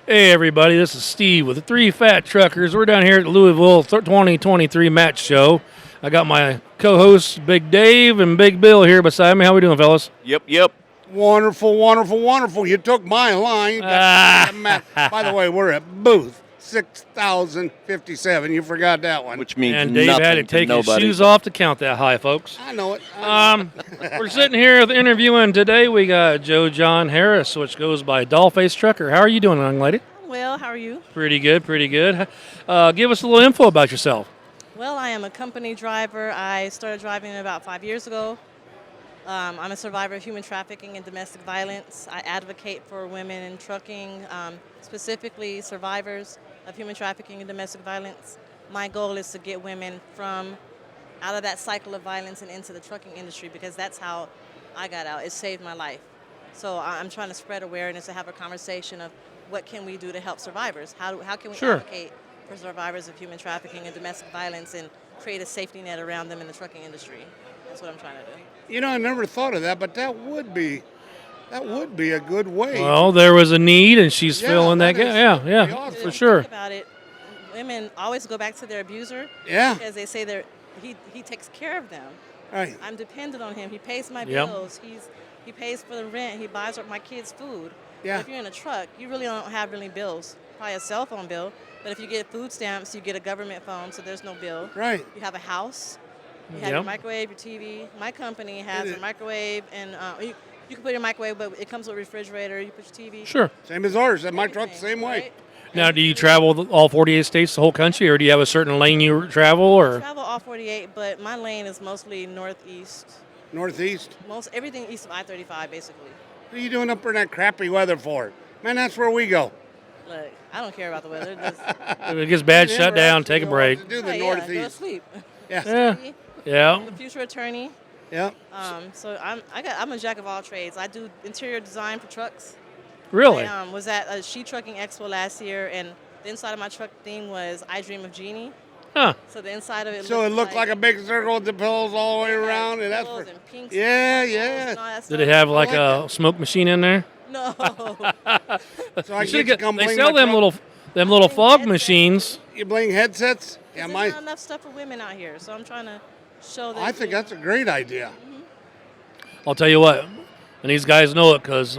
Hey everybody, this is Steve with the Three Fat Truckers. We're down here at the Louisville 2023 Match Show. I got my co-hosts Big Dave and Big Bill here beside me. How we doing, fellas? Yep. Wonderful, wonderful, wonderful. You took my line. You got the map. By the way, we're at booth 6057. You forgot that one. Which means And Dave nothing had to take his nobody. shoes off to count that high, folks. I know it. We're sitting here interviewing today. We got Joe John Harris, which goes by Dollfacetrucker. How are you doing, young lady? Well, how are you? Pretty good, pretty good. Give us a little info about yourself. Well, I am a company driver. I started driving about 5 years ago. I'm a survivor of human trafficking and domestic violence. I advocate for women in trucking, specifically survivors of human trafficking and domestic violence. My goal is to get women from out of that cycle of violence and into the trucking industry because that's how I got out. It saved my life. So I'm trying to spread awareness and have a conversation of what can we do to help survivors? How can we advocate for survivors of human trafficking and domestic violence and create a safety net around them in the trucking industry? That's what I'm trying to do. You know, I never thought of that, but that would be a good way. Well, there was a need, and she's filling that gap. pretty Yeah, awesome. for sure. Think about it. Women always go back to their abuser Yeah. because they say he takes care of them. Right. I'm dependent on him. He pays my Yep. bills. He pays for the rent. He buys up my kids' food. Yeah. But if you're in a truck, you really don't have any bills. Probably a cell phone bill. But if you get food stamps, you get a government phone, so there's no bill. Right. You have a house. You have your microwave, your TV. My company has a microwave, and you can put your microwave, but it comes with a refrigerator. You put your TV. Sure. Same as ours. And my truck's the same way. Right? Now, do you travel all 48 states, the whole country, or do you have a certain lane you travel? Or Travel all 48, but my lane is mostly northeast. Northeast. Everything east of I-35, basically. What are you doing up in that crappy weather for? Man, that's where we go. Look, I don't care about the weather. Just, if it gets bad, shut down, take a break. Do the go to Northeast. sleep. Yeah. Yeah. I'm a future attorney. Yeah. So I'm a jack of all trades. I do interior design for trucks. Really? I was at a She Trucking Expo last year, and the inside of my truck theme was I Dream of Jeannie. Huh. So the inside of it So it looked like a big circle with the pillows all the way around, and that's pillows and pinks yeah, and yeah. and all that Did it stuff. have like a smoke machine in there? No. So I You get should've to got- come they bling sell my them truck. little fog headsets. machines. You bling headsets? Yeah, There's not enough stuff for women out here, so I'm trying to show that. I think that's a great idea. I'll tell you what, and these guys know it because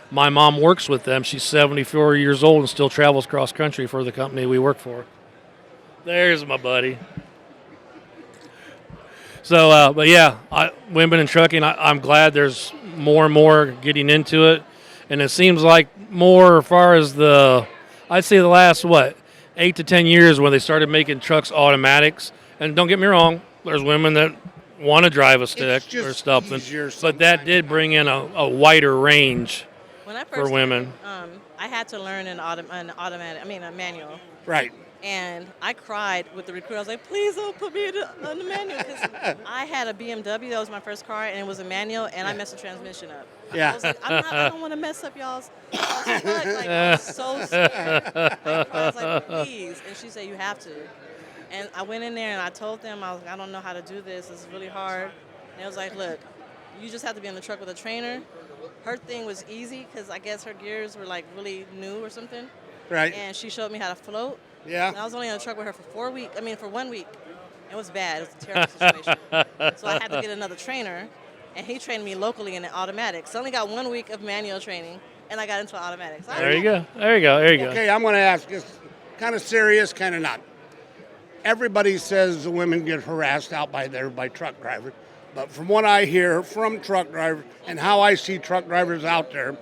my mom works with them. She's 74 years old and still travels cross country for the company we work for. There's my buddy. So, but yeah, women in trucking, I'm glad there's more and more getting into it. And it seems like more as far as I'd say the last, 8 to 10 years when they started making trucks automatics. And don't get me wrong, there's women that want to drive a stick just or something. easier But that sometimes. did bring in a wider range when I first for women. I had to learn a manual. Right. And I cried with the recruiter. I was like, please don't put me in the manual. Because I had a BMW. That was my first car, and it was a manual, and I messed the transmission up. Yeah. I was like, I don't want to mess up y'all's truck. Like, I was so scared. I was like, please. And she said, you have to. And I went in there, and I told them, I was like, I don't know how to do this. It's really hard. And it was like, look, you just have to be in the truck with a trainer. Her thing was easy because I guess her gears were, like, really new or something. Right. And she showed me how to float. Yeah. And I was only in the truck with her for 1 week. It was bad. It was a terrible situation. So I had to get another trainer, and he trained me locally in the automatics. So I only got 1 week of manual training, and I got into automatics. There you go. There you go. There you go. Okay, I'm going to ask this kind of serious, kind of not. Everybody says the women get harassed out by truck drivers. But from what I hear from truck drivers and how I see truck drivers out there,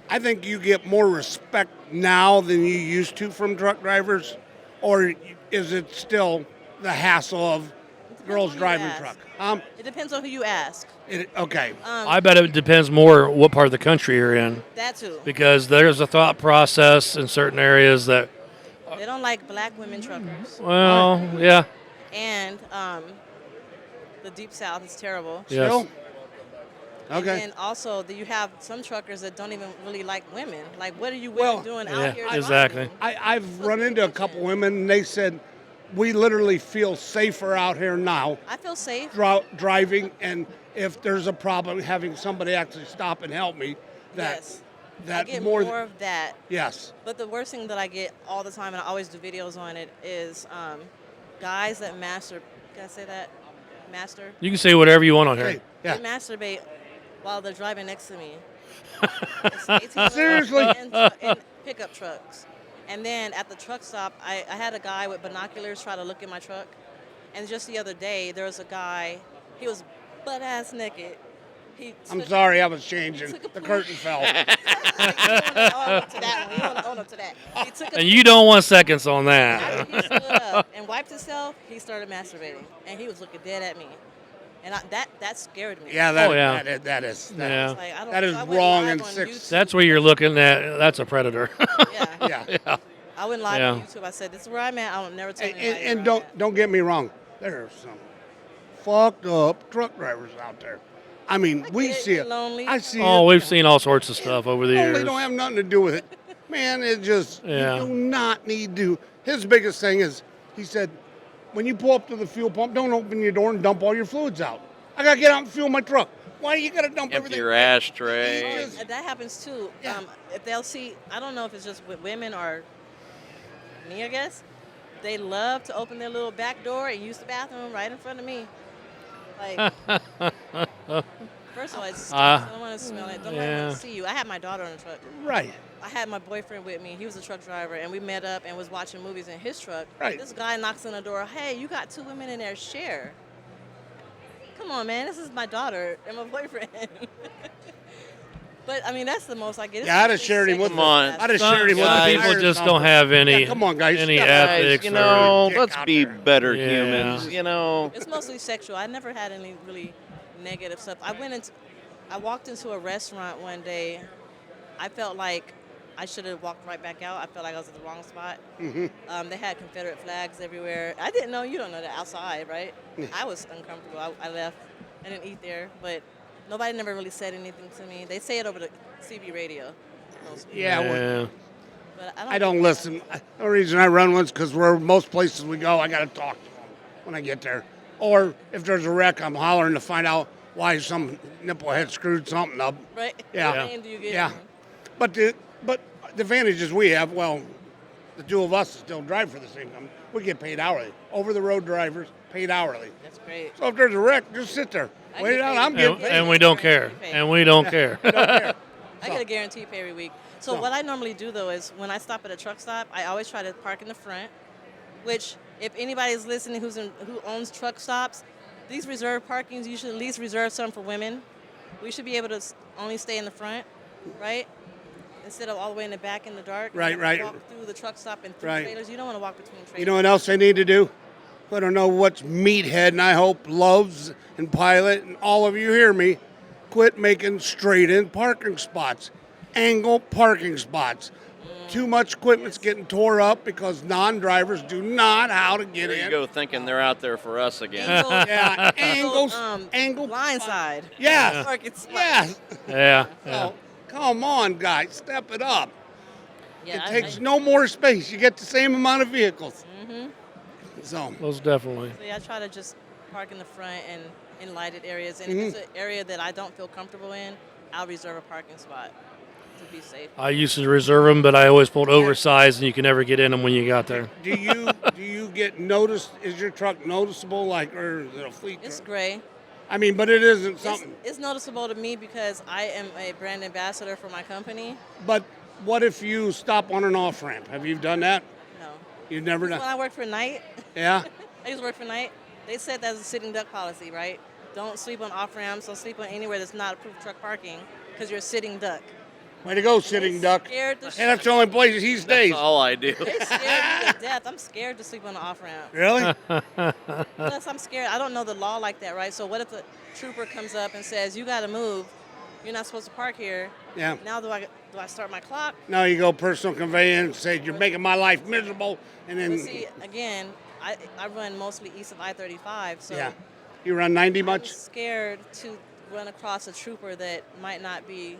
I think you get more respect now than you used to from truck drivers, or is it still the hassle of girls who you driving ask. truck? It depends on who you ask. Okay. I bet it depends more what part of the country you're in. That too. Because there's a thought process in certain areas that, They don't like black women truckers. well, yeah. And the Deep South is terrible. Yes. Still? Okay. And also, you have some truckers that don't even really like women. Like, what are you Well, women doing yeah, out here? exactly. driving? I've run into a couple women, and they said, we literally feel safer out here now I feel safe. driving, and if there's a problem, having somebody actually stop and help me. Yes. that I get more. more of that. Yes. But the worst thing that I get all the time, and I always do videos on it, is guys that master. Can I say that? Master. You can say whatever you want on here. Hey, yeah. They masturbate while they're driving next to me. It's 18 Seriously? in pickup trucks. And then at the truck stop, I had a guy with binoculars try to look in my truck. And just the other day, there was a guy, he was butt ass naked. I'm sorry, I was changing. The curtain fell. You don't want to own up to that one. You don't want to own up to that. He took a And you don't want seconds on that. After he stood up and wiped himself, he started masturbating. And he was looking dead at me. And that scared me. Yeah, Oh, yeah. that is Yeah. Like, that is I went wrong live and on six. YouTube. That's where you're looking at. That's a predator. Yeah. Yeah. I went live Yeah. on YouTube. I said, "This is where I'm at. I'll never tell anybody." And where I'm at." don't get me wrong. There are some fucked up truck drivers out there. I mean, we get see it, it. lonely. I see Oh, it. we've seen all sorts of stuff over the Lonely years. don't have nothing to do with it. Man, it just, Yeah. you do not need to. His biggest thing is, he said, when you pull up to the fuel pump, don't open your door and dump all your fluids out. I got to get out and fuel my truck. Why you got to dump Empty everything? your ashtray. He just- And that happens too. Yeah. If they'll see, I don't know if it's just with women or me, I guess. They love to open their little back door and use the bathroom right in front of me. Like, first of all, it stinks. I don't want to smell it. Don't yeah. want to see you. I had my daughter on the truck. Right. I had my boyfriend with me. He was a truck driver, and we met up and was watching movies in his truck. Right. This guy knocks on the door. Hey, you got two women in there. Share. Come on, man. This is my daughter and my boyfriend. But I mean, that's the most I get. It's Yeah, I'd have just shared him with sexual Come on. harassment. I'd have Some shared him with the guys- people tires just number. don't have any. Yeah, come on, guys. Any Step up. Guys, ethics. you or- know, dick let's out be there. better Yeah. humans. You know, It's mostly sexual. I never had any really negative stuff. I walked into a restaurant one day. I felt like I should have walked right back out. I felt like I was at the wrong spot. Mm-hmm. They had Confederate flags everywhere. I didn't know. You don't know that outside, right? I was uncomfortable. I left. I didn't eat there, but nobody never really said anything to me. They say it over the CB radio. Mostly. Yeah, well, Yeah. But I don't listen. The reason I run one's because where most places we go, I got to talk to them when I get there. Or if there's a wreck, I'm hollering to find out why some nipple head screwed something up. Right? Yeah. What lane do you get Yeah. in? But the advantages we have, well, the two of us still drive for the same company. We get paid hourly. Over the road drivers paid hourly. That's great. So if there's a wreck, just sit there. I Wait it get out. paid. I'm getting And, paid. and we don't care. And we don't care. Don't care. I get a guarantee pay every week. So So- what I normally do though is when I stop at a truck stop, I always try to park in the front. Which, if anybody's listening who owns truck stops, these reserved parkings you should at least reserve some for women. We should be able to only stay in the front, right? Instead of all the way in the back in the dark. Right, You have to right. Walk through the truck stop and through Right. trailers. You don't want to walk between trailers. You know what else they need to do? I don't know what's Meathead, and I hope loves and Pilot, and all of you hear me. Quit making straight-in parking spots, angle parking spots. Too much equipment's getting tore up because non-drivers do not know how to get there you in. go, thinking they're out there for us again. Angle, Yeah, angles, angle. blind side. Yes, Parking spot. yes. Yeah. So, come on, guys, step it up. Yeah, It takes no more space. You get the same amount of vehicles. So, Most definitely. So yeah, I try to just park in the front and in lighted areas. And if it's an area that I don't feel comfortable in, I'll reserve a parking spot to be safe. I used to reserve them, but I always pulled oversized, and you can never get in them when you got there. do you get noticed? Is your truck noticeable, like, or is it a fleet It's truck? gray. I mean, but it isn't It's, something. it's noticeable to me because I am a brand ambassador for my company. But what if you stop on an off ramp? Have you done that? No. You've never When done. I worked for Knight, Yeah. I used to work for Knight. They said that's a sitting duck policy, right? Don't sleep on off ramps. Don't sleep on anywhere that's not approved truck parking because you're a sitting duck. Way to go, sitting duck. Scared the And that's the only place he stays. That's all I do. They scared me to death. I'm scared to sleep on an off ramp. Really? Plus, I'm scared. I don't know the law like that, right? So what if the trooper comes up and says, "You got to move. You're not supposed to park here." Yeah. Now do I start my clock? Now you go personal conveyance, say you're making my life miserable, and But then see, again, I run mostly east of I-35, so yeah, you run 90 I'm much. scared to run across a trooper that might not be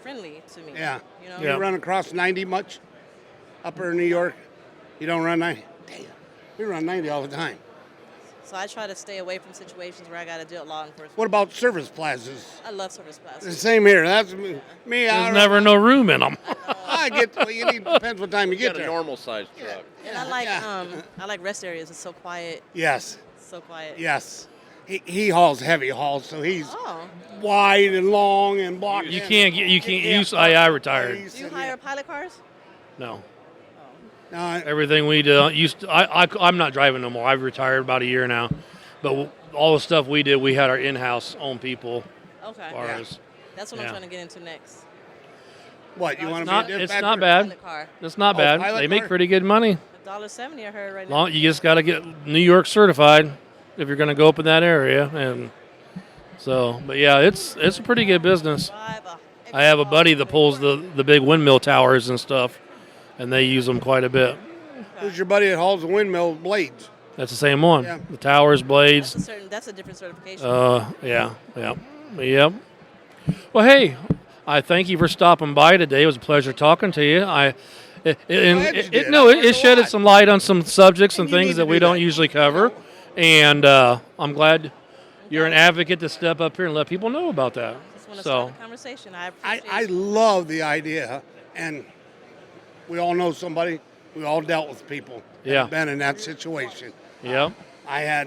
friendly to me. Yeah. You know. Yeah. You run across 90 much? Upper New York, you don't run 90. Damn, we run 90 all the time. So I try to stay away from situations where I got to deal with law enforcement. What about service plazas? I love service The plazas. same here. That's me. There's never no room in them. I get. Well, you need depends what time you You get got a there. normal sized truck. And I like rest areas. It's so quiet. Yes. So quiet. Yes. He hauls heavy hauls, so he's Oh. wide and long and blocked. You in. can't use. I retired. Do you hire pilot cars? No. No, Everything we do I'm not driving no more. I've retired about a year now, but all the stuff we did, we had our in-house own people. Okay. Ours. That's what Yeah. I'm trying to get into next. what you want to Not, be? it's dispatcher? not bad. Pilot car. It's not Oh, bad. pilot They make car? pretty good money. $1.70 I heard right now. You just got to get New York certified if you're going to go up in that area, and so. But yeah, it's a pretty good business. I have a buddy that pulls the big windmill towers and stuff, and they use them quite a bit. Who's your buddy that hauls the windmill blades? That's the same one. Yeah. The towers, blades. That's a different certification. Yeah. Yep. Well, hey, I thank you for stopping by today. It was a pleasure talking to you. Glad you did. I It learned a shedded lot. some light on some subjects and And you things need that to we do don't that. usually cover, and I'm glad you're an advocate to step up here and let people know about that. Just want to So, start a conversation. I appreciate I love the idea, and we all know somebody. We all dealt with people that Yeah. have been in that situation. yeah, I had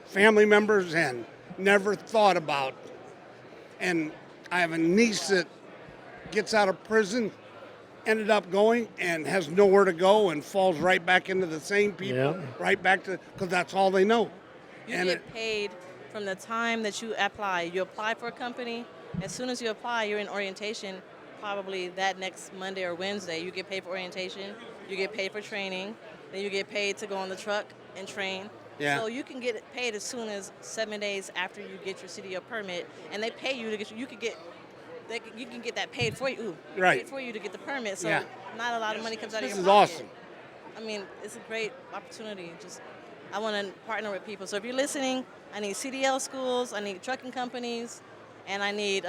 family members and never thought about. And I have a niece that gets out of prison, ended up going and has nowhere to go and falls right back into the same people, Yeah. right back to, because that's all they know. You and get paid from the time that you apply. You apply for a company. As soon as you apply, you're in orientation. Probably that next Monday or Wednesday, you get paid for orientation. You get paid for training. Then you get paid to go on the truck and train. Yeah. So you can get paid as soon as 7 days after you get your CDL permit, and they pay you to get you can get that paid for you. Right. Paid for you to get the permit. So Yeah. not a lot of money comes out This of is your pocket. awesome. I mean, it's a great opportunity. I want to partner with people. So if you're listening, I need CDL schools, I need trucking companies, and I need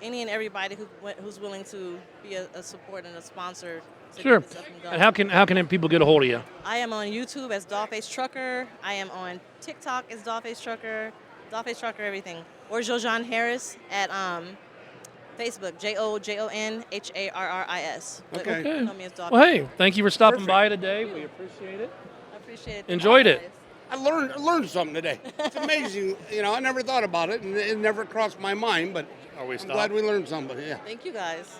any and everybody who's willing to be a support and a sponsor. To sure. Get this up and going. And how can people get a hold of you? I am on YouTube as Dollfacetrucker. I am on TikTok as Dollfacetrucker, Dollfacetrucker everything. Or Jojan Harris at Facebook, JOJONHARRIS. But Okay. you can know me as Dollface. Well, hey, thank you for stopping Perfect. by today. We appreciate it. I appreciate it. Enjoyed it. I learned something today. It's amazing. I never thought about it, and it never crossed my mind, but Are we I'm glad we learned something. Yeah. Thank you guys.